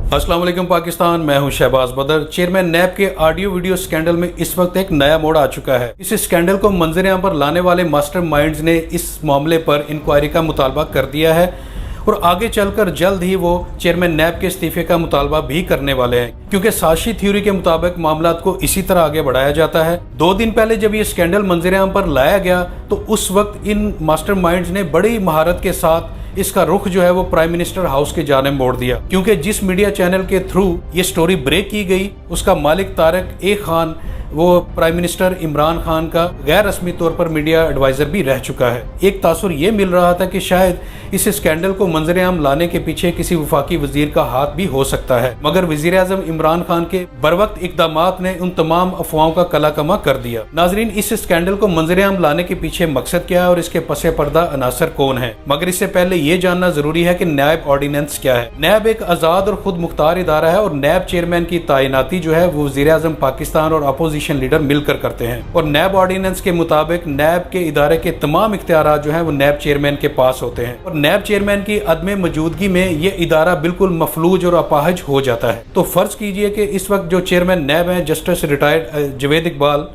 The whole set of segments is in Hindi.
अस्सलाम वालेकुम पाकिस्तान, मैं हूं शहबाज बदर। चेयरमैन नैब के ऑडियो वीडियो स्कैंडल में इस वक्त एक नया मोड़ आ चुका है। इस स्कैंडल को मंजर-ए-आम पर लाने वाले मास्टरमाइंड्स ने इस मामले पर इंक्वायरी का मुतालबा कर दिया है और आगे चलकर जल्द ही वो चेयरमैन नैब के इस्तीफे का मुतालबा भी करने वाले हैं, क्योंकि साजिशी थ्योरी के मुताबिक मामला को इसी तरह आगे बढ़ाया जाता है। 2 दिन पहले जब ये स्कैंडल मंजर-ए-आम पर लाया गया तो उस वक्त इन मास्टरमाइंड्स ने बड़ी महारत के साथ इसका रुख जो है वो प्राइम मिनिस्टर हाउस के जानिब मोड़ दिया, क्योंकि जिस मीडिया चैनल के थ्रू ये स्टोरी ब्रेक की गई उसका मालिक तारिक ए खान वो प्राइम मिनिस्टर इमरान खान का गैर रस्मी तौर पर मीडिया एडवाइजर भी रह चुका है। एक तासुर ये मिल रहा था कि शायद इस स्कैंडल को मंजर-ए-आम लाने के पीछे किसी वफाकी वजीर का हाथ भी हो सकता है, मगर वजीर आज़म इमरान खान के बरवक्त इकदामात ने उन तमाम अफवाहों का कलाकमा कर दिया। नाजरीन, इस स्कैंडल को मंजर-ए-आम लाने के पीछे मकसद क्या है और इसके पसे पर्दा अनासर कौन है, मगर इससे पहले ये जानना जरूरी है कि नैब ऑर्डिनेंस क्या है। नैब एक आज़ाद और खुद मुख्तार इदारा है और नैब चेयरमैन की तैनाती जो है वो वजीर आज़म पाकिस्तान और अपोजिशन लीडर मिलकर करते हैं और नैब ऑर्डिनेंस के मुताबिक नैब के इदारे के तमाम इख्तियारात जो हैं वो नैब चेयरमैन के पास होते हैं और नैब चेयरमैन की अदम मौजूदगी में ये इदारा बिल्कुल मफलूज और अपाहज हो जाता है। तो फर्ज कीजिए कि इस वक्त जो चेयरमैन नैब हैं जस्टिस रिटायर्ड जवेद इकबाल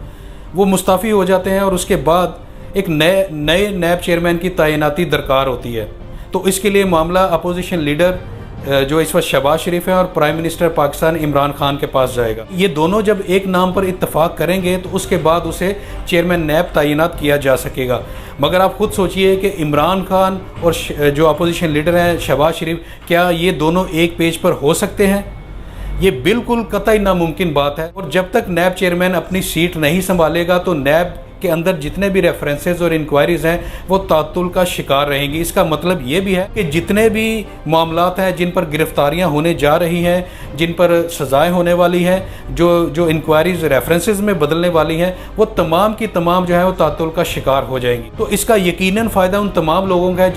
वो मुस्ताफ़ी हो जाते हैं और उसके बाद एक नए नैब चेयरमैन की तैनाती दरकार होती है। तो इसके लिए मामला अपोजिशन लीडर जो इस वक्त शहबाज शरीफ है और प्राइम मिनिस्टर पाकिस्तान इमरान खान के पास जाएगा। ये दोनों जब एक नाम पर इत्तफाक करेंगे तो उसके बाद उसे चेयरमैन नैब तैनात किया जा सकेगा। मगर आप खुद सोचिए कि इमरान खान और जो अपोजिशन लीडर हैं शहबाज शरीफ, क्या ये दोनों एक पेज पर हो सकते हैं? ये बिल्कुल कतई नामुमकिन बात है। और जब तक नैब चेयरमैन अपनी सीट नहीं संभालेगा तो नैब के अंदर जितने भी रेफरेंसेस और इंक्वायरीज हैं वो तातुल का शिकार रहेंगी। इसका मतलब ये भी है कि जितने भी मामलात हैं जिन पर गिरफ्तारियां होने जा रही हैं, जिन पर सजाएं होने वाली हैं, जो इंक्वायरीज रेफरेंसेस में बदलने वाली हैं, वो तमाम की तमाम जो है वो तातुल का शिकार हो जाएंगी। तो इसका यकीनन फ़ायदा उन तमाम लोगों का है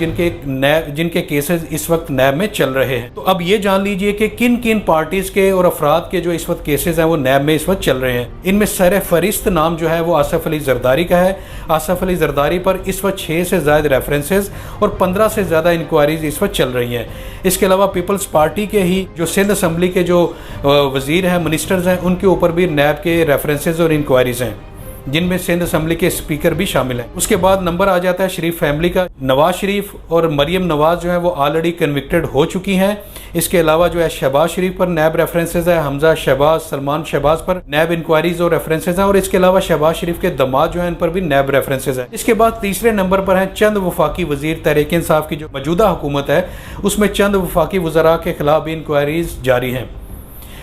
जिनके केसेस इस वक्त नैब में चल रहे हैं। तो अब ये जान लीजिए कि किन किन पार्टीज़ के और अफराद के जो इस वक्त केसेस हैं वो नैब में इस वक्त चल रहे हैं। इनमें सर फहरिस्त नाम जो है वो आसिफ अली जरदारी का है। आसिफ अली जरदारी पर इस वक्त 6 से ज़्यादा रेफरेंसेस और 15 से ज़्यादा इंक्वायरीज इस वक्त चल रही हैं। इसके अलावा पीपल्स पार्टी के ही जो सिंध असम्बली के जो वजीर हैं, मिनिस्टर्स हैं, उनके ऊपर भी नैब के रेफरेंसेस और इंक्वायरीज हैं, जिनमें सिंध असम्बली के स्पीकर भी शामिल हैं। उसके बाद नंबर आ जाता है शरीफ फैमिली का। नवाज शरीफ और मरियम नवाज जो है वो ऑलरेडी कन्विक्टेड हो चुकी हैं। इसके अलावा जो है शहबाज शरीफ पर नैब रेफरेंसेज है, हमजा शहबाज, सलमान शहबाज पर नैब इंक्वायरीज और रेफरेंसेज हैं और इसके अलावा शहबाज शरीफ के दामाद जो है इन पर भी नैब रेफरेंसेज है। इसके बाद तीसरे नंबर पर हैं चंद वफाकी वजीर। तहरीक इंसाफ की जो मौजूदा हुकूमत है उसमें चंद वफाकी वज़रा के खिलाफ भी इंक्वायरीज जारी हैं।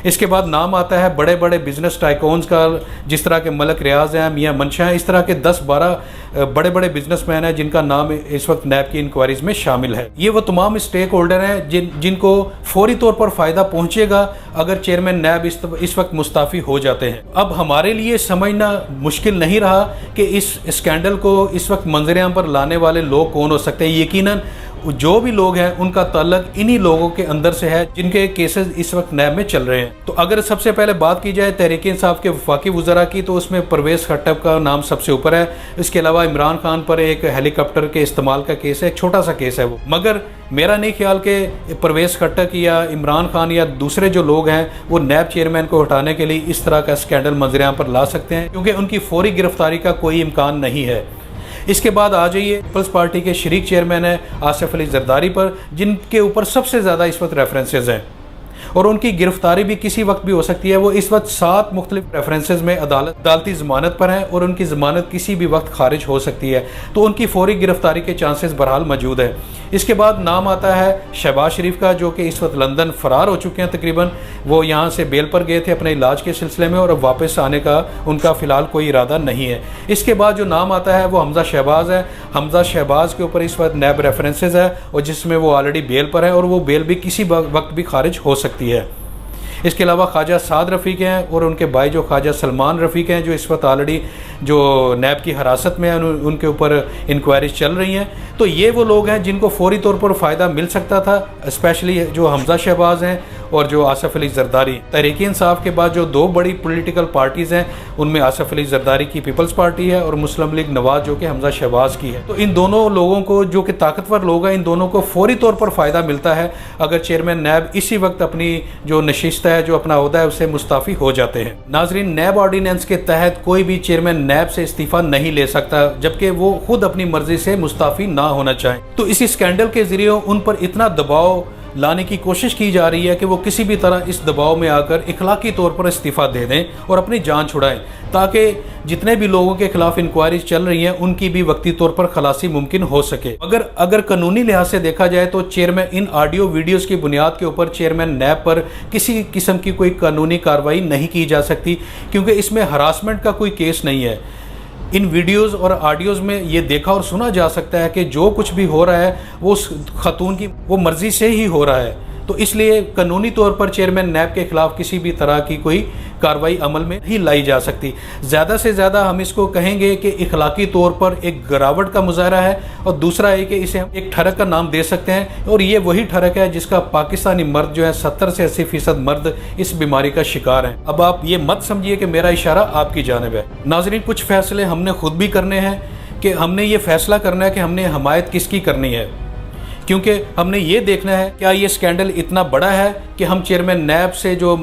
इसके बाद नाम आता है बड़े बड़े बिजनेस टाइकॉन्स का, जिस तरह के मलक रियाज हैं, मियां मंशा हैं। इस तरह के 10-12 बड़े बड़े बिजनेसमैन हैं जिनका नाम इस वक्त नैब की इंक्वायरीज में शामिल है। ये वो तमाम स्टेक होल्डर हैं जिनको फौरी तौर पर फ़ायदा पहुंचेगा अगर चेयरमैन नैब इस वक्त मुस्ताफ़ी हो जाते हैं। अब हमारे लिए समझना मुश्किल नहीं रहा कि इस स्कैंडल को इस वक्त मंजर-ए-आम पर लाने वाले लोग कौन हो सकते हैं। यकीनन जो भी लोग हैं उनका ताल्लुक इन्हीं लोगों के अंदर से है जिनके केसेस इस वक्त नैब में चल रहे हैं। तो अगर सबसे पहले बात की जाए तहरीक इंसाफ के वफाकी वज़रा की तो उसमें परवेज़ खट्टक का नाम सबसे ऊपर है। इसके अलावा इमरान खान पर एक हेलीकॉप्टर के इस्तेमाल का केस है, एक छोटा सा केस है वो, मगर मेरा नहीं ख्याल कि परवेज़ खट्टक या इमरान खान या दूसरे जो लोग हैं वो नैब चेयरमैन को हटाने के लिए इस तरह का स्कैंडल मंजर-ए-आम पर ला सकते हैं, क्योंकि उनकी फौरी गिरफ्तारी का कोई इम्कान नहीं है। इसके बाद आ जाइए पीपल्स पार्टी के शरीक चेयरमैन है आसिफ अली जरदारी पर, जिनके ऊपर सबसे ज़्यादा इस वक्त रेफरेंसेज हैं और उनकी गिरफ्तारी भी किसी वक्त भी हो सकती है। वो इस वक्त 7 मुख्तलिफ रेफरेंसेज में अदालती ज़मानत पर हैं और उनकी ज़मानत किसी भी वक्त खारिज हो सकती है, तो उनकी फौरी गिरफ्तारी के चांसेस बहरहाल मौजूद है। इसके बाद नाम आता है शहबाज शरीफ का, जो कि इस वक्त लंदन फ़रार हो चुके हैं। तकरीबन वो यहाँ से बेल पर गए थे अपने इलाज के सिलसिले में और अब वापस आने का उनका फ़िलहाल कोई इरादा नहीं है। इसके बाद जो नाम आता है वो हमजा शहबाज है। हमजा शहबाज के ऊपर इस वक्त नैब रेफरेंसेज है और जिसमें वो ऑलरेडी बेल पर है और वो बेल भी किसी वक्त भी खारिज हो सकती है। इसके अलावा ख्वाजा साद रफ़ीक हैं और उनके भाई जो ख्वाजा सलमान रफ़ीक हैं जो इस वक्त ऑलरेडी जो नैब की हिरासत में हैं, उनके ऊपर इंक्वायरीज चल रही हैं। तो ये वो लोग हैं जिनको फौरी तौर पर फ़ायदा मिल सकता था, स्पेशली जो हमजा शहबाज हैं और जो आसिफ अली जरदारी। तहरीक इंसाफ के बाद जो दो बड़ी पॉलिटिकल पार्टीज़ हैं उनमें आसिफ अली जरदारी की पीपल्स पार्टी है और मुस्लिम लीग नवाज जो कि हमजा शहबाज की है। तो इन दोनों लोगों को, जो कि ताकतवर लोग हैं, इन दोनों को फौरी तौर पर फ़ायदा मिलता है अगर चेयरमैन नैब इसी वक्त अपनी जो नशिस्त है, जो अपना ओहदा है, उससे मुस्ताफ़ी हो जाते हैं। नाजरीन, नैब ऑर्डिनेंस के तहत कोई भी चेयरमैन नैब से इस्तीफ़ा नहीं ले सकता जबकि वो खुद अपनी मर्जी से मुस्ताफ़ी ना होना चाहें। तो इसी स्कैंडल के ज़रिए उन पर इतना दबाव लाने की कोशिश की जा रही है कि वो किसी भी तरह इस दबाव में आकर इखलाकी तौर पर इस्तीफ़ा दे दें और अपनी जान छुड़ाएं, ताकि जितने भी लोगों के खिलाफ इंक्वायरी चल रही हैं उनकी भी वक्ती तौर पर खलासी मुमकिन हो सके। अगर कानूनी लिहाज से देखा जाए तो चेयरमैन इन ऑडियो वीडियोज़ की बुनियाद के ऊपर चेयरमैन नैब पर किसी किस्म की कोई कानूनी कार्रवाई नहीं की जा सकती, क्योंकि इसमें हरासमेंट का कोई केस नहीं है। इन वीडियोज़ और ऑडियोज़ में ये देखा और सुना जा सकता है कि जो कुछ भी हो रहा है वो उस खातून की वो मर्ज़ी से ही हो रहा है। तो इसलिए कानूनी तौर पर चेयरमैन नैब के खिलाफ किसी भी तरह की कोई कार्रवाई अमल में नहीं लाई जा सकती। ज़्यादा से ज़्यादा हम इसको कहेंगे कि इखलाकी तौर पर एक गिरावट का मुजाहरा है, और दूसरा है कि इसे हम एक ठरक का नाम दे सकते हैं, और ये वही ठरक है जिसका पाकिस्तानी मर्द जो है 70 से 80% मर्द इस बीमारी का शिकार हैं। अब आप ये मत समझिए कि मेरा इशारा आपकी जानिब है। नाज़रीन, कुछ फ़ैसले हमने खुद भी करने हैं कि हमने ये फ़ैसला करना है कि हमने हमायत किसकी करनी है, क्योंकि हमने ये देखना है क्या ये स्कैंडल इतना बड़ा है कि हम चेयरमैन नैब से जो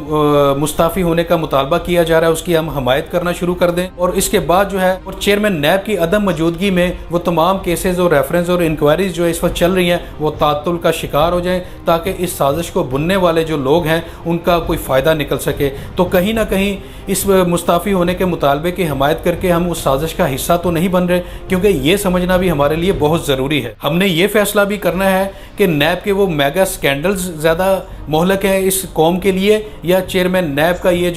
मुस्ताफ़ी होने का मुतालबा किया जा रहा है उसकी हम हमायत करना शुरू कर दें, और इसके बाद जो है और चेयरमैन नैब की अदम मौजूदगी में वो तमाम केसेस और रेफरेंस और इंक्वायरीज जो इस वक्त चल रही हैं वो तातुल का शिकार हो जाएं, ताकि इस साजिश को बुनने वाले जो लोग हैं उनका कोई फ़ायदा निकल सके। तो कहीं ना कहीं इस मुस्ताफ़ी होने के मुतालबे की हमायत करके हम उस साजिश का हिस्सा तो नहीं बन रहे, क्योंकि ये समझना भी हमारे लिए बहुत ज़रूरी है। हमने ये फैसला भी करना है कि नैब के वो मेगा स्कैंडल्स ज़्यादा मोहलक है इस कौम के लिए, या चेयरमैन नैब का ये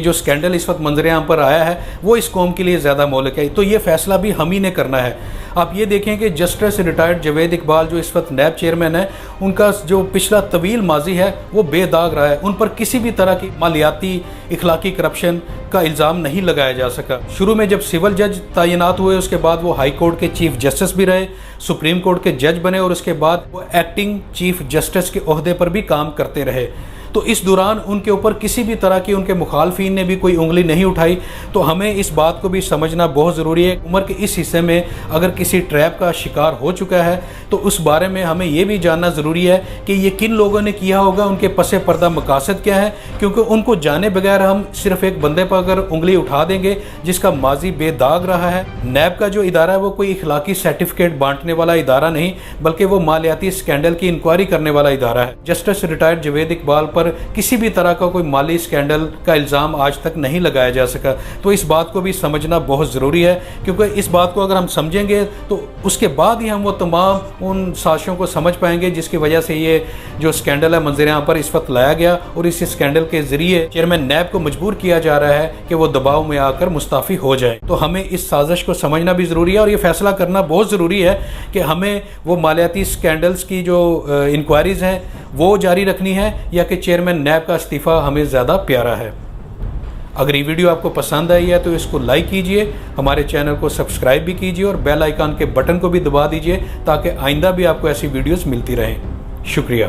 जो स्कैंडल इस वक्त मंजर-ए-आम पर आया है वो इस कौम के लिए ज़्यादा मोहलक है। तो ये फ़ैसला भी हम ही ने करना है। आप ये देखें कि जस्टिस रिटायर्ड जावेद इकबाल जो इस वक्त नैब चेयरमैन है, उनका जो पिछला तवील माजी है वो बेदाग रहा है। उन पर किसी भी तरह की मालियाती इखलाकी करप्शन का इल्ज़ाम नहीं लगाया जा सका। शुरू में जब सिविल जज तैनात हुए उसके बाद वो हाई कोर्ट के चीफ जस्टिस भी रहे, सुप्रीम कोर्ट के जज बने, और उसके बाद वो एक्टिंग चीफ जस्टिस के ओहदे पर भी काम करते रहे। तो इस दौरान उनके ऊपर किसी भी तरह की उनके मुखालफीन ने भी कोई उंगली नहीं उठाई। तो हमें इस बात को भी समझना बहुत ज़रूरी है। उम्र के इस हिस्से में अगर किसी ट्रैप का शिकार हो चुका है तो उस बारे में हमें ये भी जानना ज़रूरी है कि ये किन लोगों ने किया होगा, उनके पसे पर्दा मकासद क्या है, क्योंकि उनको जाने बगैर हम सिर्फ एक बंदे पर अगर उंगली उठा देंगे जिसका माजी बेदाग रहा है। नैब का जो इदारा है वो कोई इखलाकी सर्टिफिकेट बांटने वाला इदारा नहीं, बल्कि वो मालियाती स्कैंडल की इंक्वायरी करने वाला इदारा है। जस्टिस रिटायर्ड जावेद इकबाल पर किसी भी तरह का कोई माली स्कैंडल का इल्ज़ाम आज तक नहीं लगाया जा सका। तो इस बात को भी समझना बहुत ज़रूरी है, क्योंकि इस बात को अगर हम समझेंगे तो उसके बाद ही हम वो तमाम उन साजिशों को समझ पाएंगे जिसकी वजह से ये जो स्कैंडल है मंजर-ए-आम पर इस वक्त लाया गया, और इस स्कैंडल के ज़रिए चेयरमैन नैब को मजबूर किया जा रहा है कि वो दबाव में आकर मुस्ताफ़ी हो जाए। तो हमें इस साजिश को समझना भी ज़रूरी है, और ये फैसला करना बहुत ज़रूरी है कि हमें वो मालियाती स्कैंडल्स की जो इंक्वायरीज़ हैं वो जारी रखनी है, या कि चेयरमैन नैब का इस्तीफ़ा हमें ज़्यादा प्यारा है। अगर ये वीडियो आपको पसंद आई है तो इसको लाइक कीजिए, हमारे चैनल को सब्सक्राइब भी कीजिए, और बेल आइकन के बटन को भी दबा दीजिए ताकि आइंदा भी आपको ऐसी वीडियोस मिलती रहें। शुक्रिया।